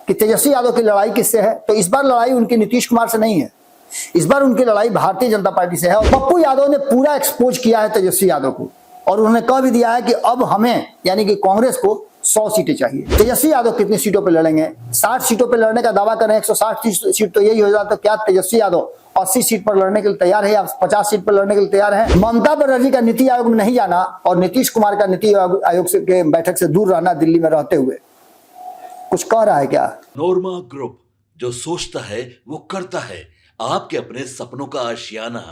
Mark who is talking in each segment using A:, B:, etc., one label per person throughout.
A: कि तेजस्वी यादव की लड़ाई किससे है, तो इस बार लड़ाई उनकी नीतीश कुमार से नहीं है, इस बार उनकी लड़ाई भारतीय जनता पार्टी से है। और पप्पू यादव ने पूरा एक्सपोज किया है तेजस्वी यादव को, और उन्होंने कह भी दिया है कि अब हमें यानी कि कांग्रेस को 100 सीटें चाहिए। तेजस्वी यादव कितनी सीटों पर लड़ेंगे? 60 सीटों पर लड़ने का दावा कर रहे हैं, 160 सीट तो यही हो जाता। तो क्या तेजस्वी यादव 80 सीट पर लड़ने के लिए तैयार है या 50 सीट पर लड़ने के लिए तैयार है? ममता बनर्जी का नीति आयोग में नहीं जाना और नीतीश कुमार का नीति आयोग से के बैठक से दूर रहना दिल्ली में रहते हुए कुछ कह रहा है क्या?
B: नोरमा ग्रुप, जो सोचता है वो करता है, आपके अपने सपनों का आशियाना।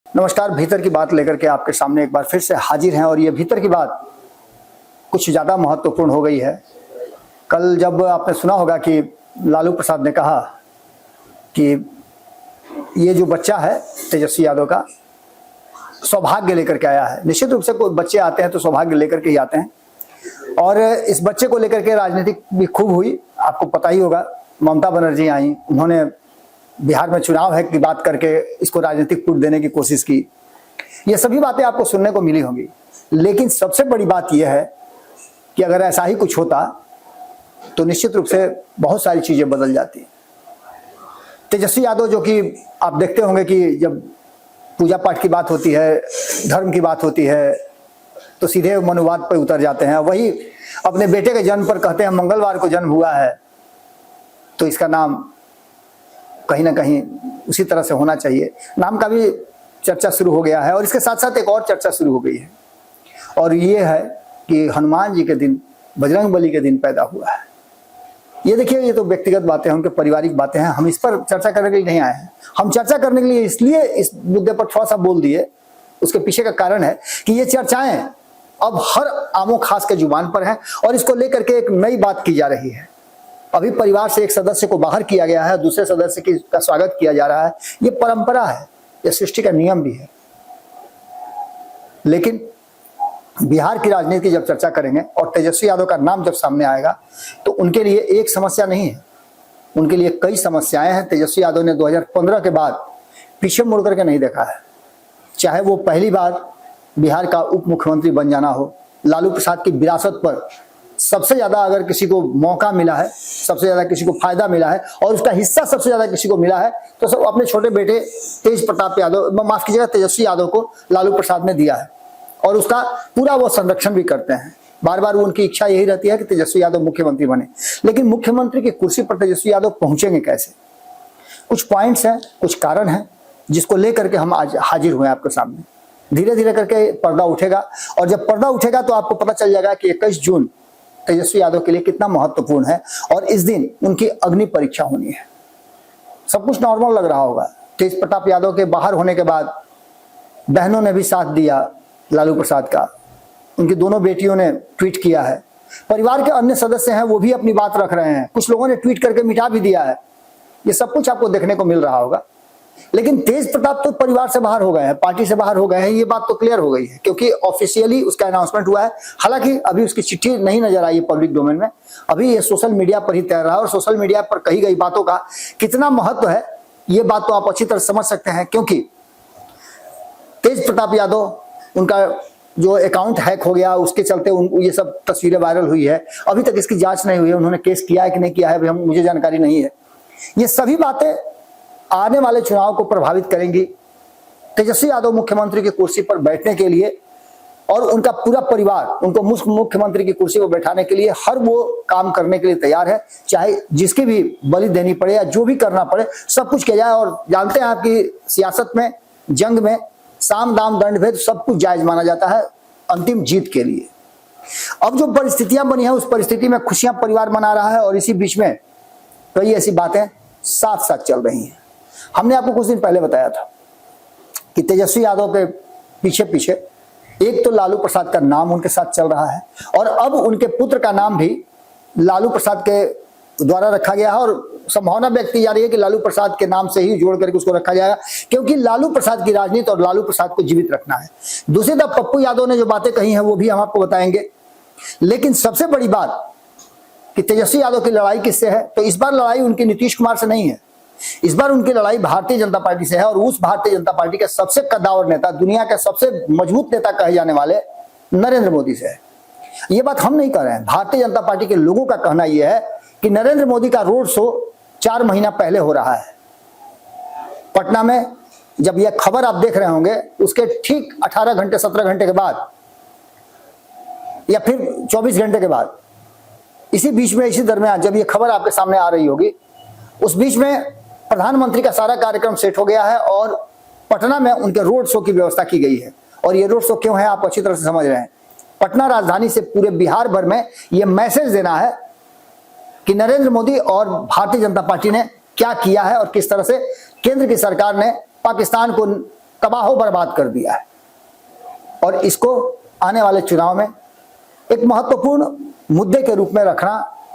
A: नमस्कार, भीतर की बात लेकर के आपके सामने एक बार फिर से हाजिर हैं, और ये भीतर की बात कुछ ज्यादा महत्वपूर्ण हो गई है। कल जब आपने सुना होगा कि लालू प्रसाद ने कहा कि ये जो बच्चा है तेजस्वी यादव का सौभाग्य लेकर के आया है। निश्चित रूप से कोई बच्चे आते हैं तो सौभाग्य लेकर के ही आते हैं, और इस बच्चे को लेकर के राजनीति भी खूब हुई। आपको पता ही होगा, ममता बनर्जी आई, उन्होंने बिहार में चुनाव है की बात करके इसको राजनीतिक पुट देने की कोशिश की। ये सभी बातें आपको सुनने को मिली होंगी, लेकिन सबसे बड़ी बात यह है कि अगर ऐसा ही कुछ होता तो निश्चित रूप से बहुत सारी चीजें बदल जाती। तेजस्वी यादव, जो कि आप देखते होंगे कि जब पूजा पाठ की बात होती है, धर्म की बात होती है, तो सीधे मनुवाद पर उतर जाते हैं। वही अपने बेटे के जन्म पर कहते हैं मंगलवार को जन्म हुआ है, तो इसका नाम कहीं ना कहीं उसी तरह से होना चाहिए। नाम का भी चर्चा शुरू हो गया है, और इसके साथ साथ एक और चर्चा शुरू हो गई है, और ये है कि हनुमान जी के दिन, बजरंग बली के दिन पैदा हुआ है। ये देखिए, ये तो व्यक्तिगत बातें हैं, उनके पारिवारिक बातें हैं, हम इस पर चर्चा करने के लिए नहीं आए हैं। हम चर्चा करने के लिए इसलिए इस मुद्दे पर थोड़ा सा बोल दिए, उसके पीछे का कारण है कि ये चर्चाएं अब हर आमो खास के जुबान पर है, और इसको लेकर के एक नई बात की जा रही है। अभी परिवार से एक सदस्य को बाहर किया गया है, दूसरे सदस्य का स्वागत किया जा रहा है। ये परंपरा है, ये सृष्टि का नियम भी है। लेकिन बिहार की राजनीति जब चर्चा करेंगे और तेजस्वी यादव का नाम जब सामने आएगा, तो उनके लिए एक समस्या नहीं है, उनके लिए कई समस्याएं हैं। तेजस्वी यादव ने 2015 के बाद पीछे मुड़ करके नहीं देखा है। चाहे वो पहली बार बिहार का उप मुख्यमंत्री बन जाना हो, लालू प्रसाद की विरासत पर सबसे ज्यादा अगर किसी को मौका मिला है, सबसे ज्यादा किसी को फायदा मिला है, और उसका हिस्सा सबसे ज्यादा किसी को मिला है, तो सब अपने छोटे बेटे तेज प्रताप यादव, माफ कीजिएगा, तेजस्वी यादव को लालू प्रसाद ने दिया है, और उसका पूरा वो संरक्षण भी करते हैं। बार बार उनकी इच्छा यही रहती है कि तेजस्वी यादव मुख्यमंत्री बने। लेकिन मुख्यमंत्री की कुर्सी पर तेजस्वी यादव पहुंचेंगे कैसे? कुछ पॉइंट्स हैं, कुछ कारण हैं, जिसको लेकर के हम आज हाजिर हुए आपके सामने। धीरे धीरे करके पर्दा उठेगा, और जब पर्दा उठेगा तो आपको पता चल जाएगा कि 21 जून तेजस्वी यादव के लिए कितना महत्वपूर्ण है, और इस दिन उनकी अग्नि परीक्षा होनी है। सब कुछ नॉर्मल लग रहा होगा। तेज प्रताप यादव के बाहर होने के बाद बहनों ने भी साथ दिया लालू प्रसाद का, उनकी दोनों बेटियों ने ट्वीट किया है, परिवार के अन्य सदस्य हैं वो भी अपनी बात रख रहे हैं, कुछ लोगों ने ट्वीट करके मिटा भी दिया है। ये सब कुछ आपको देखने को मिल रहा होगा। लेकिन तेज प्रताप तो परिवार से बाहर हो गए हैं, पार्टी से बाहर हो गए हैं, ये बात तो क्लियर हो गई है, क्योंकि ऑफिशियली उसका अनाउंसमेंट हुआ है। हालांकि अभी उसकी चिट्ठी नहीं नजर आई है पब्लिक डोमेन में, अभी ये सोशल मीडिया पर ही तैर रहा है, और सोशल मीडिया पर कही गई बातों का कितना महत्व है ये बात तो आप अच्छी तरह समझ सकते हैं। क्योंकि तेज प्रताप यादव, उनका जो अकाउंट हैक हो गया, उसके चलते ये सब तस्वीरें वायरल हुई है। अभी तक इसकी जांच नहीं हुई है, उन्होंने केस किया है कि नहीं किया है मुझे जानकारी नहीं है। ये सभी बातें आने वाले चुनाव को प्रभावित करेंगी। तेजस्वी यादव मुख्यमंत्री की कुर्सी पर बैठने के लिए, और उनका पूरा परिवार उनको मुख्यमंत्री की कुर्सी पर बैठाने के लिए हर वो काम करने के लिए तैयार है, चाहे जिसकी भी बलि देनी पड़े या जो भी करना पड़े, सब कुछ किया जाए। और जानते हैं आपकी सियासत में, जंग में साम दाम दंड भेद सब कुछ जायज माना जाता है अंतिम जीत के लिए। अब जो परिस्थितियां बनी है, उस परिस्थिति में खुशियां परिवार मना रहा है, और इसी बीच में कई ऐसी बातें साथ साथ चल रही हैं। हमने आपको कुछ दिन पहले बताया था कि तेजस्वी यादव के पीछे पीछे एक तो लालू प्रसाद का नाम उनके साथ चल रहा है, और अब उनके पुत्र का नाम भी लालू प्रसाद के द्वारा रखा गया है, और संभावना व्यक्त की जा रही है कि लालू प्रसाद के नाम से ही जोड़ करके उसको रखा जाएगा, क्योंकि लालू प्रसाद की राजनीति और लालू प्रसाद को जीवित रखना है। दूसरी तरफ पप्पू यादव ने जो बातें कही हैं वो भी हम आपको बताएंगे। लेकिन सबसे बड़ी बात कि तेजस्वी यादव की लड़ाई किससे है, तो इस बार लड़ाई उनकी नीतीश कुमार से नहीं है, इस बार उनकी लड़ाई भारतीय जनता पार्टी से है, और उस भारतीय जनता पार्टी के सबसे कद्दावर नेता, दुनिया के सबसे मजबूत नेता कहे जाने वाले नरेंद्र मोदी से है। ये बात हम नहीं कर रहे हैं, भारतीय जनता पार्टी के लोगों का कहना यह है कि नरेंद्र मोदी का रोड शो 4 महीना पहले हो रहा है पटना में। जब यह खबर आप देख रहे होंगे उसके ठीक 18 घंटे 17 घंटे के बाद या फिर 24 घंटे के बाद, इसी बीच में, इसी दरमियान जब यह खबर आपके सामने आ रही होगी, उस बीच में प्रधानमंत्री का सारा कार्यक्रम सेट हो गया है और पटना में उनके रोड शो की व्यवस्था की गई है। और ये रोड शो क्यों है आप अच्छी तरह से समझ रहे हैं। पटना राजधानी से पूरे बिहार भर में यह मैसेज देना है कि नरेंद्र मोदी और भारतीय जनता पार्टी ने क्या किया है और किस तरह से केंद्र की सरकार ने पाकिस्तान को तबाह बर्बाद कर दिया है। और इसको आने वाले चुनाव में एक महत्वपूर्ण मुद्दे के रूप में रखना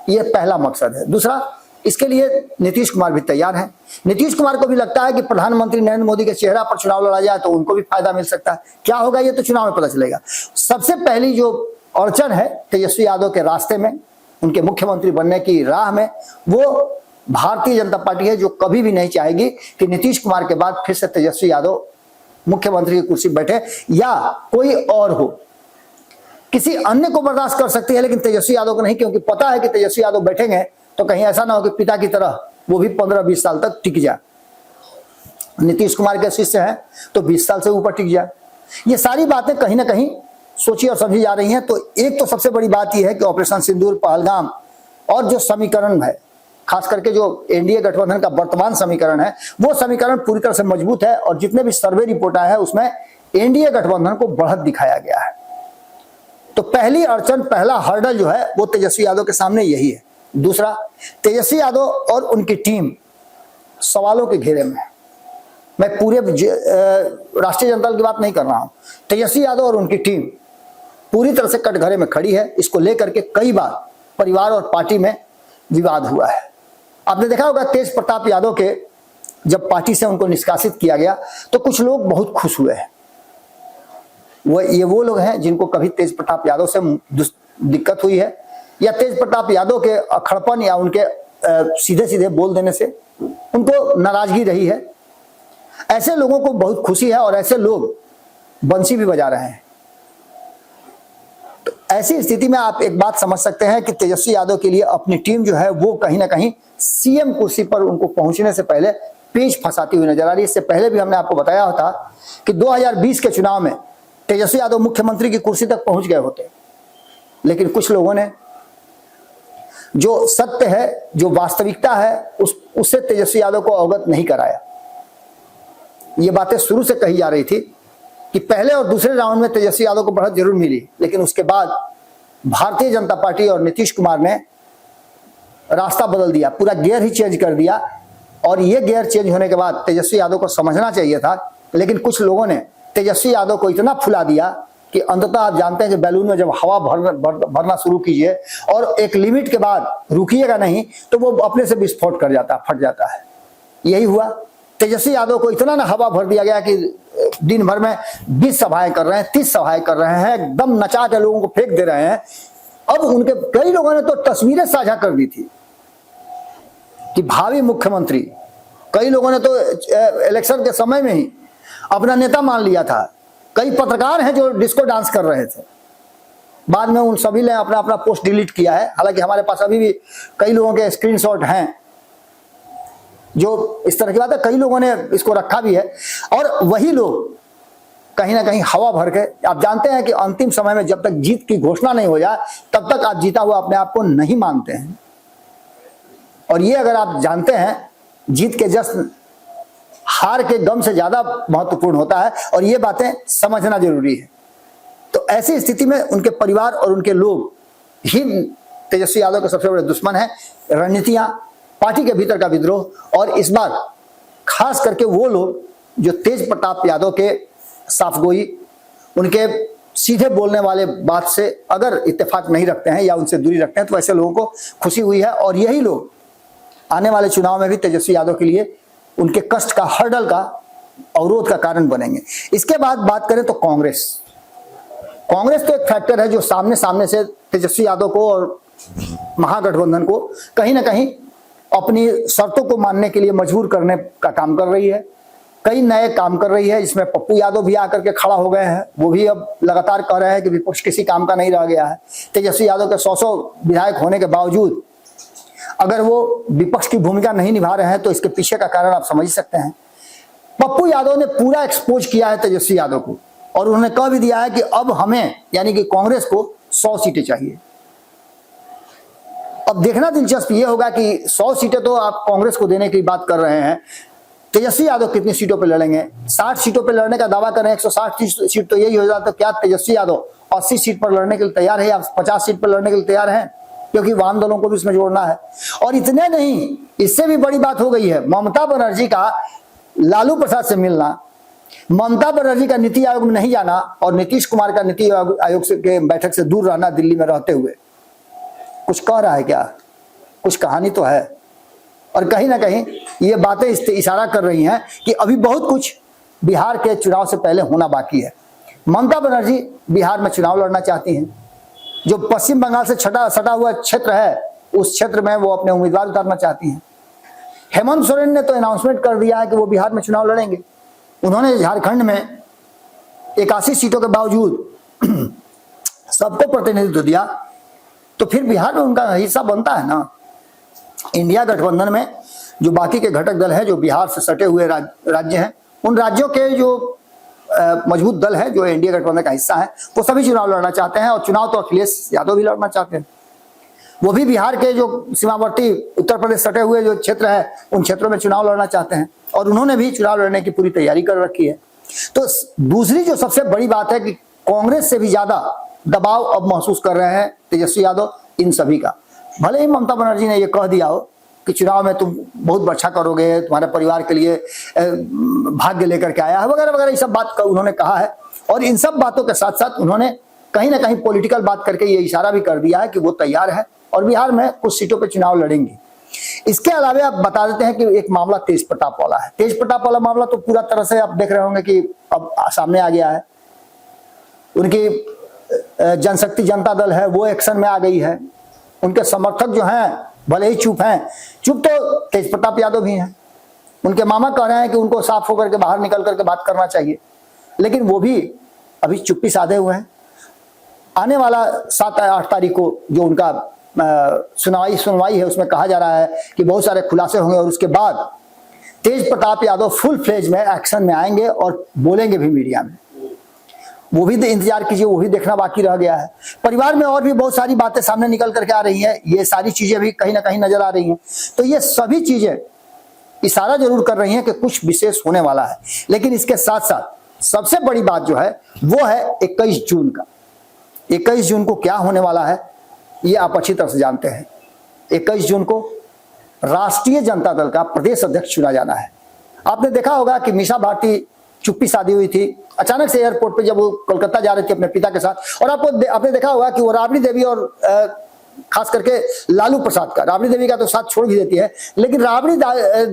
A: यह पहला मकसद है। दूसरा, इसके लिए नीतीश कुमार भी तैयार हैं। नीतीश कुमार को भी लगता है कि प्रधानमंत्री नरेंद्र मोदी के चेहरा पर चुनाव लड़ा जाए तो उनको भी फायदा मिल सकता है। क्या होगा ये तो चुनाव में पता चलेगा। सबसे पहली जो अड़चन है तेजस्वी यादव के रास्ते में, उनके मुख्यमंत्री बनने की राह में, वो भारतीय जनता पार्टी है, जो कभी भी नहीं चाहेगी कि नीतीश कुमार के बाद फिर से तेजस्वी यादव मुख्यमंत्री की कुर्सी बैठे या कोई और हो। किसी अन्य को बर्दाश्त कर सकती है लेकिन तेजस्वी यादव को नहीं, क्योंकि पता है कि तेजस्वी यादव बैठेंगे तो कहीं ऐसा ना हो कि पिता की तरह वो भी 15-20 साल तक टिक जाए। नीतीश कुमार के शिष्य हैं तो 20 साल से ऊपर टिक जाए। ये सारी बातें कहीं ना कहीं सोची और समझी जा रही हैं। तो एक तो सबसे बड़ी बात यह है कि ऑपरेशन सिंदूर, पहलगाम और जो समीकरण है, खास करके जो एनडीए गठबंधन का वर्तमान समीकरण है, वो समीकरण पूरी तरह से मजबूत है। और जितने भी सर्वे रिपोर्ट आए हैं उसमें एनडीए गठबंधन को बढ़त दिखाया गया है। तो पहली अड़चन, पहला हर्डल जो है वो तेजस्वी यादव के सामने यही है। दूसरा, तेजस्वी यादव और उनकी टीम सवालों के घेरे में है। मैं पूरे राष्ट्रीय जनता दल की बात नहीं कर रहा हूं। तेजस्वी यादव और उनकी टीम पूरी तरह से कटघरे में खड़ी है। इसको लेकर के कई बार परिवार और पार्टी में विवाद हुआ है। आपने देखा होगा तेज प्रताप यादव के जब पार्टी से उनको निष्कासित किया गया तो कुछ लोग बहुत खुश हुए हैं। वो लोग हैं जिनको कभी तेज प्रताप यादव से दिक्कत हुई है या तेज प्रताप यादव के अखड़पन या उनके सीधे सीधे बोल देने से उनको नाराजगी रही है। ऐसे लोगों को बहुत खुशी है और ऐसे लोग बंसी भी बजा रहे हैं। तो ऐसी स्थिति में आप एक बात समझ सकते हैं कि तेजस्वी यादव के लिए अपनी टीम जो है वो कहीं ना कहीं सीएम कुर्सी पर उनको पहुंचने से पहले पेच फंसाती हुई नजर आ रही है। इससे पहले भी हमने आपको बताया था कि 2020 के चुनाव में तेजस्वी यादव मुख्यमंत्री की कुर्सी तक पहुंच गए होते, लेकिन कुछ लोगों ने जो सत्य है, जो वास्तविकता है, उससे तेजस्वी यादव को अवगत नहीं कराया। ये बातें शुरू से कही जा रही थी कि पहले और दूसरे राउंड में तेजस्वी यादव को बढ़त जरूर मिली, लेकिन उसके बाद भारतीय जनता पार्टी और नीतीश कुमार ने रास्ता बदल दिया, पूरा गियर ही चेंज कर दिया। और ये गियर चेंज होने के बाद तेजस्वी यादव को समझना चाहिए था, लेकिन कुछ लोगों ने तेजस्वी यादव को इतना फुला दिया कि अंततः आप जानते हैं कि बैलून में जब हवा भरना शुरू कीजिए और एक लिमिट के बाद रुकिएगा नहीं तो वो अपने से विस्फोट कर जाता, फट जाता है। यही हुआ। तेजस्वी यादव को इतना ना हवा भर दिया गया कि दिन भर में 20 सभाएं कर रहे हैं, 30 सभाएं कर रहे हैं, एकदम नचा के लोगों को फेंक दे रहे हैं। अब उनके कई लोगों ने तो तस्वीरें साझा कर दी थी कि भावी मुख्यमंत्री, कई लोगों ने तो इलेक्शन के समय में ही अपना नेता मान लिया था। कई पत्रकार हैं जो डिस्को डांस कर रहे थे। बाद में उन सभी ने अपना अपना पोस्ट डिलीट किया है। हालांकि हमारे पास अभी भी कई लोगों के स्क्रीनशॉट हैं जो इस तरह की बात है, कई लोगों ने इसको रखा भी है। और वही लोग कहीं ना कहीं हवा भर के, आप जानते हैं कि अंतिम समय में जब तक जीत की घोषणा नहीं हो जाए तब तक आप जीता हुआ अपने आप को नहीं मानते हैं। और ये अगर आप जानते हैं, जीत के जश्न हार के गम से ज्यादा महत्वपूर्ण होता है और ये बातें समझना जरूरी है। तो ऐसी स्थिति में उनके परिवार और उनके लोग ही तेजस्वी यादव के सबसे बड़े दुश्मन हैं। रणनीतियां, पार्टी के भीतर का विद्रोह, और इस बार खास करके वो लोग जो तेज प्रताप यादव के साफगोई, उनके सीधे बोलने वाले बात से अगर इत्तेफाक नहीं रखते हैं या उनसे दूरी रखते हैं तो ऐसे लोगों को खुशी हुई है। और यही लोग आने वाले चुनाव में भी तेजस्वी यादव के लिए उनके कष्ट का, हर्डल का, अवरोध का कारण बनेंगे। इसके बाद बात करें तो कांग्रेस तो एक फैक्टर है जो सामने से तेजस्वी यादव को और महागठबंधन को कहीं ना कहीं अपनी शर्तों को मानने के लिए मजबूर करने का काम कर रही है। कई नए काम कर रही है, जिसमें पप्पू यादव भी आकर के खड़ा हो गए हैं। वो भी अब लगातार कह रहे हैं कि विपक्ष किसी काम का नहीं रह गया है। तेजस्वी यादव के 100 विधायक होने के बावजूद अगर वो विपक्ष की भूमिका नहीं निभा रहे हैं तो इसके पीछे का कारण आप समझ सकते हैं। पप्पू यादव ने पूरा एक्सपोज किया है तेजस्वी यादव को, और उन्होंने कह भी दिया है कि अब हमें यानी कि कांग्रेस को 100 सीटें चाहिए। अब देखना दिलचस्प ये होगा कि 100 सीटें तो आप कांग्रेस को देने की बात कर रहे हैं, तेजस्वी यादव कितनी सीटों पर लड़ेंगे? 60 सीटों पर लड़ने का दावा कर रहे हैं, 160 सीट तो यही हो जाता। तो क्या तेजस्वी यादव 80 सीट पर लड़ने के लिए तैयार है या 50 सीट पर लड़ने के लिए तैयार हैं? क्योंकि वाम दलों को भी इसमें जोड़ना है। और इतने नहीं, इससे भी बड़ी बात हो गई है ममता बनर्जी का लालू प्रसाद से मिलना, ममता बनर्जी का नीति आयोग में नहीं जाना और नीतीश कुमार का नीति आयोग से के बैठक से दूर रहना दिल्ली में रहते हुए। कुछ कह रहा है क्या? कुछ कहानी तो है। और कहीं ना कहीं ये बातें इशारा कर रही हैं कि अभी बहुत कुछ बिहार के चुनाव से पहले होना बाकी है। ममता बनर्जी बिहार में चुनाव लड़ना चाहती हैं। जो पश्चिम बंगाल से सटा हुआ क्षेत्र है, उस क्षेत्र में वो अपने उम्मीदवार उतारना चाहती हैं। हेमंत सोरेन ने तो अनाउंसमेंट कर दिया है कि वो बिहार में चुनाव लड़ेंगे। उन्होंने झारखंड में 81 सीटों के बावजूद सबको प्रतिनिधित्व दिया, तो फिर बिहार में उनका हिस्सा बनता है ना। इंडिया गठबंधन में जो बाकी के घटक दल हैं, जो बिहार से सटे हुए राज्य हैं, उन राज्यों के जो मजबूत दल है जो एनडीए गठबंधन का हिस्सा है, वो सभी चुनाव लड़ना चाहते हैं। और चुनाव तो अखिलेश यादव भी लड़ना चाहते हैं। वो भी बिहार के जो सीमावर्ती उत्तर प्रदेश सटे हुए जो क्षेत्र है, उन क्षेत्रों में चुनाव लड़ना चाहते हैं। और उन्होंने भी चुनाव लड़ने की पूरी तैयारी कर रखी है। तो दूसरी जो सबसे बड़ी बात है कि कांग्रेस से भी ज्यादा दबाव अब महसूस कर रहे हैं तेजस्वी यादव इन सभी का। भले ही ममता बनर्जी ने यह कह दिया हो कि चुनाव में तुम बहुत अच्छा करोगे, तुम्हारे परिवार के लिए भाग्य लेकर के आया है, वगैरह वगैरह, ये सब बात उन्होंने कहा है। और इन सब बातों के साथ साथ उन्होंने कहीं ना कहीं पॉलिटिकल बात करके ये इशारा भी कर दिया है कि वो तैयार है और बिहार में कुछ सीटों पर चुनाव लड़ेंगे। इसके अलावा आप बता देते हैं कि एक मामला तेज प्रताप वाला है। तेज प्रताप वाला मामला तो पूरा तरह से आप देख रहे होंगे कि अब सामने आ गया है। उनकी जनशक्ति जनता दल है वो एक्शन में आ गई है। उनके समर्थक जो हैं भले ही चुप हैं, चुप तो तेज प्रताप यादव भी हैं। उनके मामा कह रहे हैं कि उनको साफ होकर के बाहर निकल करके बात करना चाहिए, लेकिन वो भी अभी चुप्पी साधे हुए हैं। आने वाला 7-8 तारीख को जो उनका सुनवाई है, उसमें कहा जा रहा है कि बहुत सारे खुलासे होंगे और उसके बाद तेज प्रताप यादव फुल फ्लेज में एक्शन में आएंगे और बोलेंगे भी मीडिया में। वो भी इंतजार कीजिए, वो भी देखना बाकी रह गया है। परिवार में और भी बहुत सारी बातें सामने निकल करके आ रही हैं। ये सारी चीजें भी कहीं ना कहीं नजर आ रही हैं। तो ये सभी चीजें इशारा जरूर कर रही हैं कि कुछ विशेष होने वाला है। लेकिन इसके साथ साथ सबसे बड़ी बात जो है वो है 21 जून का। 21 जून को क्या होने वाला है ये आप अच्छी तरह से जानते हैं। 21 जून को राष्ट्रीय जनता दल का प्रदेश अध्यक्ष चुना जाना है। आपने देखा होगा कि मीसा भारती चुप्पी साधी हुई थी अचानक से एयरपोर्ट पे जब वो कोलकाता जा रहे थे अपने पिता के साथ। और आपने देखा होगा कि वो राबड़ी देवी और खास करके लालू प्रसाद का, राबड़ी देवी का तो साथ छोड़ भी देती है, लेकिन राबड़ी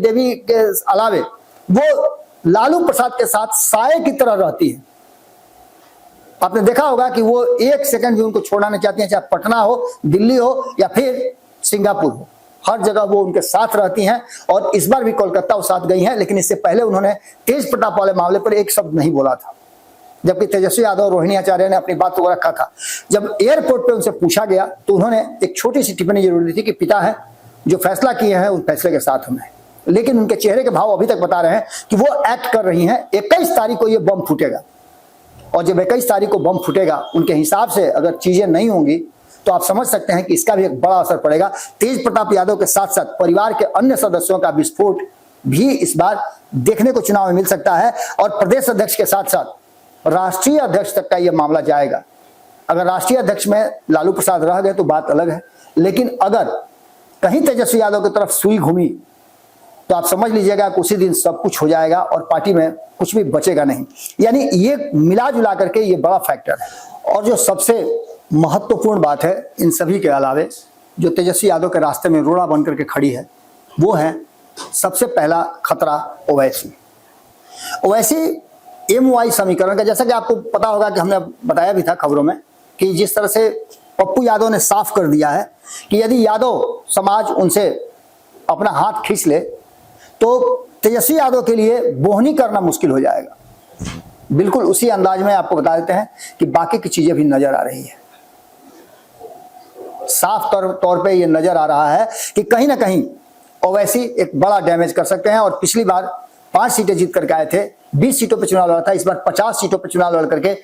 A: देवी के अलावे वो लालू प्रसाद के साथ साये की तरह रहती है। आपने देखा होगा कि वो एक सेकंड भी उनको छोड़ना नहीं चाहती हैं, चाहे पटना हो, दिल्ली हो या फिर सिंगापुर हो, हर जगह वो उनके साथ रहती हैं। और इस बार भी कोलकाता वो साथ गई हैं, लेकिन इससे पहले उन्होंने तेज प्रताप वाले मामले पर एक शब्द नहीं बोला था, जबकि तेजस्वी यादव और रोहिणी आचार्य ने अपनी बात को रखा था। जब एयरपोर्ट पे उनसे पूछा गया तो उन्होंने एक छोटी सी टिप्पणी जरूर दी थी कि पिता है, जो फैसला किए हैं उस फैसले के साथ हमें। लेकिन उनके चेहरे के भाव अभी तक बता रहे हैं कि वो एक्ट कर रही हैं। 21 तारीख को ये बम फूटेगा, और जब 21 तारीख को बम फूटेगा, उनके हिसाब से अगर चीजें नहीं होंगी तो आप समझ सकते हैं कि इसका भी एक बड़ा असर पड़ेगा। तेज प्रताप यादव के साथ साथ परिवार के अन्य सदस्यों का विस्फोट भी इस बार देखने को चुनाव में मिल सकता है। और प्रदेश अध्यक्ष के साथ साथ राष्ट्रीय अध्यक्ष तक का यह मामला जाएगा। अगर राष्ट्रीय अध्यक्ष में लालू प्रसाद रह गए तो बात अलग है, लेकिन अगर कहीं तेजस्वी यादव की तरफ सुई घूमी तो आप समझ लीजिएगा कि उसी दिन सब कुछ हो जाएगा और पार्टी में कुछ भी बचेगा नहीं। यानी ये मिला जुला करके ये बड़ा फैक्टर है। और जो सबसे महत्वपूर्ण बात है इन सभी के अलावे जो तेजस्वी यादव के रास्ते में रोड़ा बन करके खड़ी है, वो है सबसे पहला खतरा ओवैसी। ओवैसी MY समीकरण का, जैसा कि आपको पता होगा कि हमने बताया भी था खबरों में कि जिस तरह से पप्पू यादव ने साफ कर दिया है कि यदि यादव समाज उनसे अपना हाथ खींच ले तो तेजस्वी यादव के लिए बोहनी करना मुश्किल हो जाएगा। बिल्कुल उसी अंदाज में आपको बता देते हैं कि बाकी की चीजें भी नजर आ रही है। साफ तौर पे ये नजर आ रहा है कि कहीं ना कहीं ओवैसी एक बड़ा डैमेज कर सकते हैं। और पिछली बार 5 सीटें जीत करके आए थे, 20 सीटों पर चुनाव लड़ा था। इस बार 50 सीटों पर चुनाव लड़ करके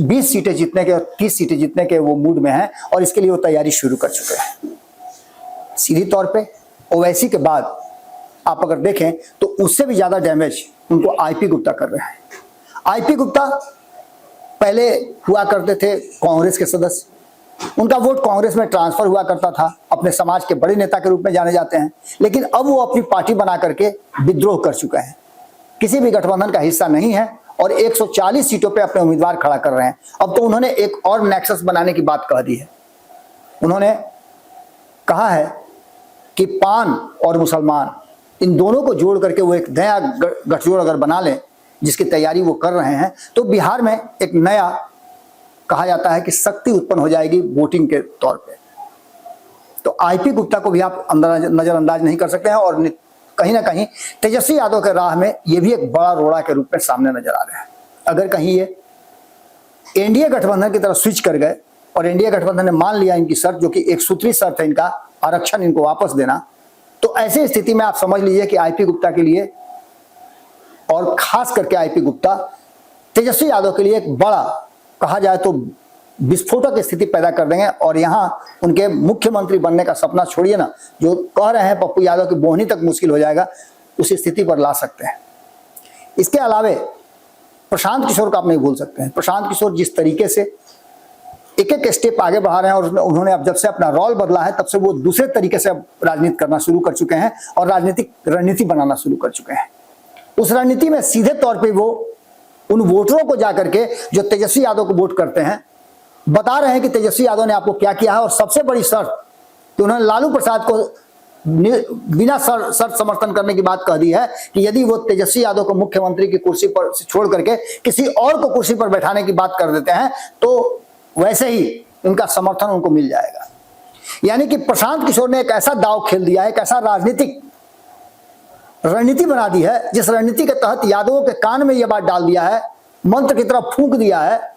A: 20 सीटें जीतने के और 30 सीटें जीतने के वो मूड में हैं और इसके लिए वो तैयारी शुरू कर चुके हैं। सीधी तौर पे ओवैसी के बाद आप अगर देखें तो उससे भी ज्यादा डैमेज उनको आईपी गुप्ता कर रहे हैं। आईपी गुप्ता पहले हुआ करते थे कांग्रेस के सदस्य, उनका वोट कांग्रेस में ट्रांसफर हुआ करता था, अपने समाज के बड़े नेता के रूप में जाने जाते हैं। लेकिन अब वो अपनी पार्टी बना करके विद्रोह कर चुके हैं, किसी भी गठबंधन का हिस्सा नहीं है और 140 सीटों पे अपने उम्मीदवार खड़ा कर रहे हैं। अब तो उन्होंने एक और नेक्सस बनाने की बात कह दी है। उन्होंने कहा है कि पान और मुसलमान इन दोनों को जोड़ करके वो एक नया गठजोड़ अगर बना लें, जिसकी तैयारी वो कर रहे हैं, तो बिहार में एक नया कहा जाता है कि शक्ति उत्पन्न हो जाएगी वोटिंग के तौर पे। तो आईपी गुप्ता को भी आप नजरअंदाज नहीं कर सकते हैं और कहीं ना कहीं तेजस्वी यादव के राह में ये भी एक बड़ा रोड़ा के रूप में सामने नजर आ रहा है। अगर कहीं ये एनडीए गठबंधन की तरफ स्विच कर गए और एनडीए गठबंधन ने मान लिया इनकी शर्त, जो कि एक सूत्री शर्त है इनका, आरक्षण इनको वापस देना, तो ऐसी स्थिति में आप समझ लीजिए कि आईपी गुप्ता के लिए और खास करके आईपी गुप्ता तेजस्वी यादव के लिए एक बड़ा, कहा जाए तो विस्फोटक स्थिति पैदा कर देंगे। और यहां उनके मुख्यमंत्री बनने का सपना छोड़िए ना, जो कह रहे हैं पप्पू यादव की बोहनी तक मुश्किल हो जाएगा, उस स्थिति पर ला सकते हैं। इसके अलावे प्रशांत किशोर का आप नहीं भूल सकते हैं। प्रशांत किशोर जिस तरीके से एक एक स्टेप आगे बढ़ा रहे हैं और उन्होंने अब जब से अपना रोल बदला है तब से वो दूसरे तरीके से अब राजनीति करना शुरू कर चुके हैं और राजनीतिक रणनीति बनाना शुरू कर चुके हैं। उस रणनीति में सीधे तौर पे वो उन वोटरों को जाकर के जो तेजस्वी यादव को वोट करते हैं बता रहे हैं कि तेजस्वी यादव ने आपको क्या किया है। और सबसे बड़ी शर्त कि उन्होंने लालू प्रसाद को बिना शर्त समर्थन करने की बात कह दी है कि यदि वो तेजस्वी यादव को मुख्यमंत्री की कुर्सी पर छोड़ करके किसी और को कुर्सी पर बैठाने की बात कर देते हैं तो वैसे ही उनका समर्थन उनको मिल जाएगा। यानी कि प्रशांत किशोर ने एक ऐसा दांव खेल दिया है, एक ऐसा राजनीतिक रणनीति बना दी है, जिस रणनीति के तहत यादवों के कान में यह बात डाल दिया है, मंत्र की तरफ फूंक दिया है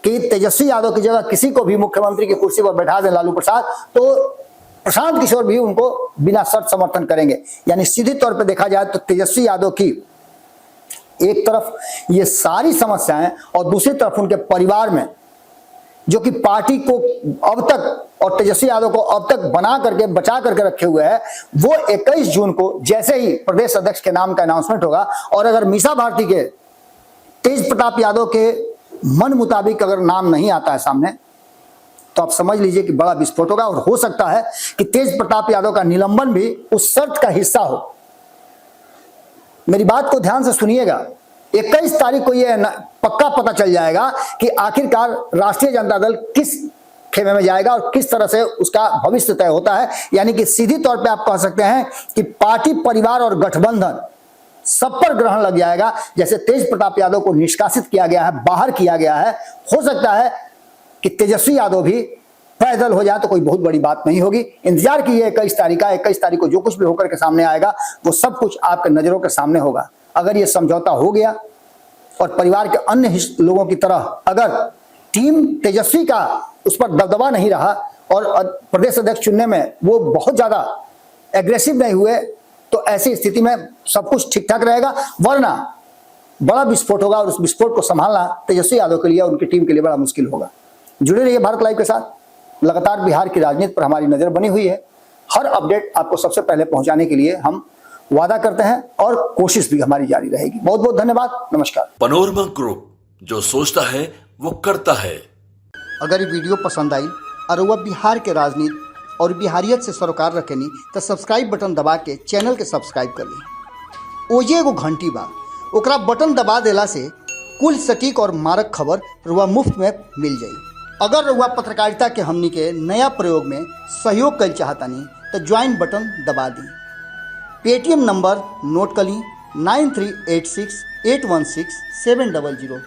A: कि तेजस्वी यादव की जगह किसी को भी मुख्यमंत्री की कुर्सी पर बैठा दे लालू प्रसाद, तो प्रशांत किशोर भी उनको बिना शर्त समर्थन करेंगे। यानी सीधी तौर पर देखा जाए तो तेजस्वी यादव की एक तरफ ये सारी समस्याएं और दूसरी तरफ उनके परिवार में, जो कि पार्टी को अब तक और तेजस्वी यादव को अब तक बना करके बचा करके रखे हुए है, वो 21 जून को जैसे ही प्रदेश अध्यक्ष के नाम का अनाउंसमेंट होगा और अगर मीसा भारती के तेज प्रताप यादव के मन मुताबिक अगर नाम नहीं आता है सामने, तो आप समझ लीजिए कि बड़ा विस्फोट होगा। और हो सकता है कि तेज प्रताप यादव का निलंबन भी उस शर्त का हिस्सा हो। मेरी बात को ध्यान से सुनिएगा, 21 तारीख को यह पक्का पता चल जाएगा कि आखिरकार राष्ट्रीय जनता दल किस खेमे में जाएगा और किस तरह से उसका भविष्य तय होता है। यानी कि सीधी तौर पे आप कह सकते हैं कि पार्टी, परिवार और गठबंधन सब पर ग्रहण लग जाएगा। जैसे तेज प्रताप यादव को निष्कासित किया गया है, बाहर किया गया है, हो सकता है कि तेजस्वी यादव भी पैदल हो जाए तो कोई बहुत बड़ी बात नहीं होगी। इंतजार कीजिए 21 तारीख का। 21 तारीख को जो कुछ भी होकर के सामने आएगा वो सब कुछ आपके नजरों के सामने होगा। अगर ये समझौता हो गया और परिवार के अन्य लोगों की तरह अगर टीम तेजस्वी का उस पर दबदबा नहीं रहा और प्रदेश अध्यक्ष चुनने में वो बहुत ज्यादा एग्रेसिव नहीं हुए, तो ऐसी स्थिति में सब कुछ ठीक ठाक रहेगा, वरना बड़ा विस्फोट होगा और उस विस्फोट को संभालना तेजस्वी यादव के लिए और उनकी टीम के लिए बड़ा मुश्किल होगा। जुड़े रहिए भारत लाइव के साथ। लगातार बिहार की राजनीति पर हमारी नजर बनी हुई है। हर अपडेट आपको सबसे पहले पहुंचाने के लिए हम वादा करते हैं और कोशिश भी हमारी जारी रहेगी। बहुत बहुत धन्यवाद। नमस्कार।
B: पनोरमा ग्रुप, जो सोचता है वो करता है।
A: अगर ये वीडियो पसंद आई और वह बिहार के राजनीति और बिहारियत से सरोकार रखेनी तो सब्सक्राइब बटन दबा के चैनल के सब्सक्राइब कर ली। ओजे एगो घंटी बा, ओकरा बटन दबा देला से कुल सटीक और मारक खबर रुआ मुफ्त में मिल जाई। अगर रुआ पत्रकारिता के हमनी के नया प्रयोग में सहयोग कर चाहतानी तो ज्वाइन बटन दबा दी। पेटीएम नंबर नोट कर ली 9386816700।